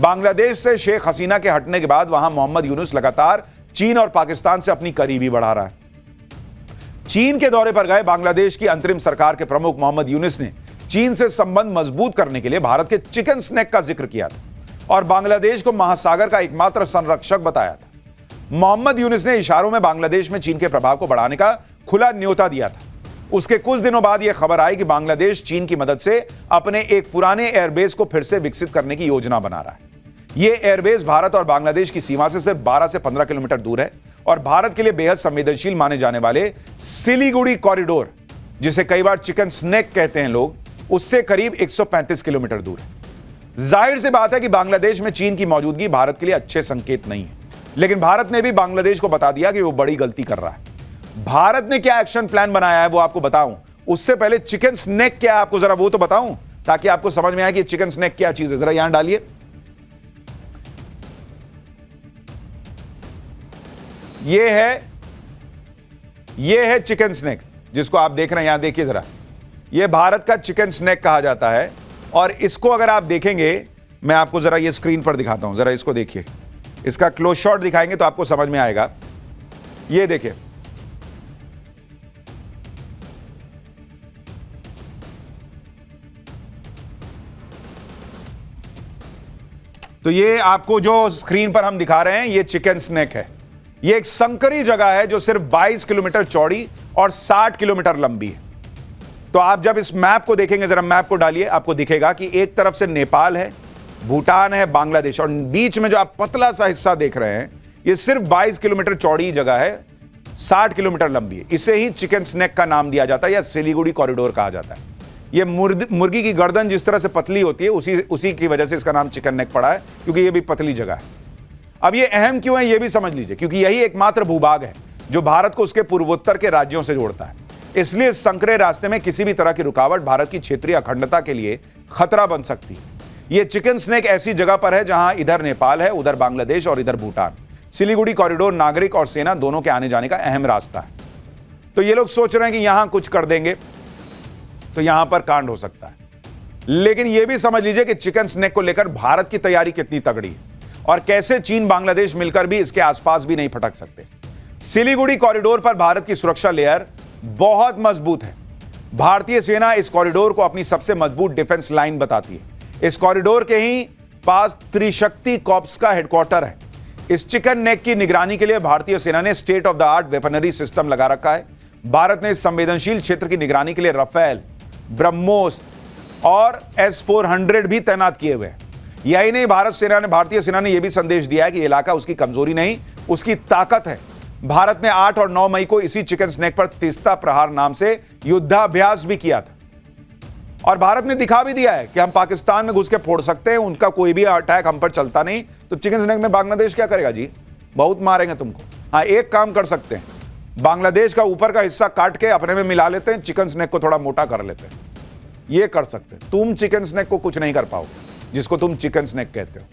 बांग्लादेश से शेख हसीना के हटने के बाद वहां मोहम्मद यूनुस लगातार चीन और पाकिस्तान से अपनी करीबी बढ़ा रहा है। चीन के दौरे पर गए बांग्लादेश की अंतरिम सरकार के प्रमुख मोहम्मद यूनुस ने चीन से संबंध मजबूत करने के लिए भारत के चिकन स्नैक का जिक्र किया था और बांग्लादेश को महासागर का एकमात्र संरक्षक बताया था। मोहम्मद यूनुस ने इशारों में बांग्लादेश में चीन के प्रभाव को बढ़ाने का खुला न्योता दिया था। उसके कुछ दिनों बाद यह खबर आई कि बांग्लादेश चीन की मदद से अपने एक पुराने एयरबेस को फिर से विकसित करने की योजना बना रहा है। यह एयरबेस भारत और बांग्लादेश की सीमा से सिर्फ 12 से 15 किलोमीटर दूर है और भारत के लिए बेहद संवेदनशील माने जाने वाले सिलीगुड़ी कॉरिडोर, जिसे कई बार चिकन स्नैक कहते हैं लोग, उससे करीब 135 किलोमीटर दूर है। जाहिर सी बात है कि बांग्लादेश में चीन की मौजूदगी भारत के लिए अच्छे संकेत नहीं है, लेकिन भारत ने भी बांग्लादेश को बता दिया कि वो बड़ी गलती कर रहा है। भारत ने क्या एक्शन प्लान बनाया है वो आपको बताऊं, उससे पहले चिकन स्नैक क्या है आपको जरा वो तो बताऊं, ताकि आपको समझ में आए कि चिकन स्नैक क्या चीज है। जरा यहां डालिए, ये है चिकन स्नैक जिसको आप देख रहे हैं। यहां देखिए जरा, ये भारत का चिकन स्नैक कहा जाता है और इसको अगर आप देखेंगे, मैं आपको जरा ये स्क्रीन पर दिखाता हूं, जरा इसको देखिए, इसका क्लोज शॉट दिखाएंगे तो आपको समझ में आएगा। ये देखिए, तो ये आपको जो स्क्रीन पर हम दिखा रहे हैं ये चिकन स्नैक है। ये एक संकरी जगह है जो सिर्फ 22 किलोमीटर चौड़ी और 60 किलोमीटर लंबी है। तो आप जब इस मैप को देखेंगे, जरा मैप को डालिए, आपको दिखेगा कि एक तरफ से नेपाल है, भूटान है, बांग्लादेश, और बीच में जो आप पतला सा हिस्सा देख रहे हैं ये सिर्फ 22 किलोमीटर चौड़ी जगह है, 60 किलोमीटर लंबी है। इसे ही चिकन स्नैक का नाम दिया जाता है या सिलीगुड़ी कॉरिडोर कहा जाता है। ये मुर्गी की गर्दन जिस तरह से पतली होती है उसी की वजह से इसका नाम चिकन नेक पड़ा है, क्योंकि ये भी पतली जगह है। अब ये अहम क्यों है ये भी समझ लीजिए, क्योंकि यही एकमात्र भूभाग है जो भारत को उसके पूर्वोत्तर के राज्यों से जोड़ता है। इसलिए इस संकरे रास्ते में किसी भी तरह की रुकावट भारत की क्षेत्रीय अखंडता के लिए खतरा बन सकती है। यह चिकन स्नैक ऐसी जगह पर है जहां इधर नेपाल है, उधर बांग्लादेश और इधर भूटान। सिलीगुड़ी कॉरिडोर नागरिक और सेना दोनों के आने जाने का अहम रास्ता है। तो ये लोग सोच रहे हैं कि यहां कुछ कर देंगे तो यहां पर कांड हो सकता है, लेकिन यह भी समझ लीजिए कि चिकन स्नैक को लेकर भारत की तैयारी कितनी तगड़ी है और कैसे चीन बांग्लादेश मिलकर भी इसके आसपास भी नहीं फटक सकते। सिलीगुड़ी कॉरिडोर पर भारत की सुरक्षा लेयर बहुत मजबूत है। भारतीय सेना इस कॉरिडोर को अपनी सबसे मजबूत डिफेंस लाइन बताती है। इस कॉरिडोर के ही पास त्रिशक्ति कॉर्प्स का हेडक्वार्टर है। इस चिकन नेक की निगरानी के लिए भारतीय सेना ने state of the art weaponry system लगा रखा है। भारत ने इस संवेदनशील क्षेत्र की निगरानी के लिए राफेल, ब्रह्मोस और S-400 भी तैनात किए हुए हैं। यही नहीं, भारतीय सेना ने यह भी संदेश दिया है कि इलाका उसकी कमजोरी नहीं, उसकी ताकत है। भारत ने 8 और 9 मई को इसी चिकन स्नैक पर तीस्ता प्रहार नाम से युद्धाभ्यास भी किया था और भारत ने दिखा भी दिया है कि हम पाकिस्तान में घुस के फोड़ सकते हैं, उनका कोई भी अटैक हम पर चलता नहीं। तो चिकन स्नैक में बांग्लादेश क्या करेगा जी, बहुत मारेंगे तुमको। हाँ, एक काम कर सकते हैं, बांग्लादेश का ऊपर का हिस्सा काट के अपने में मिला लेते हैं, चिकन स्नैक को थोड़ा मोटा कर लेते हैं। ये कर सकते हैं। तुम चिकन स्नैक को कुछ नहीं कर पाओगे जिसको तुम चिकन स्नैक कहते हो।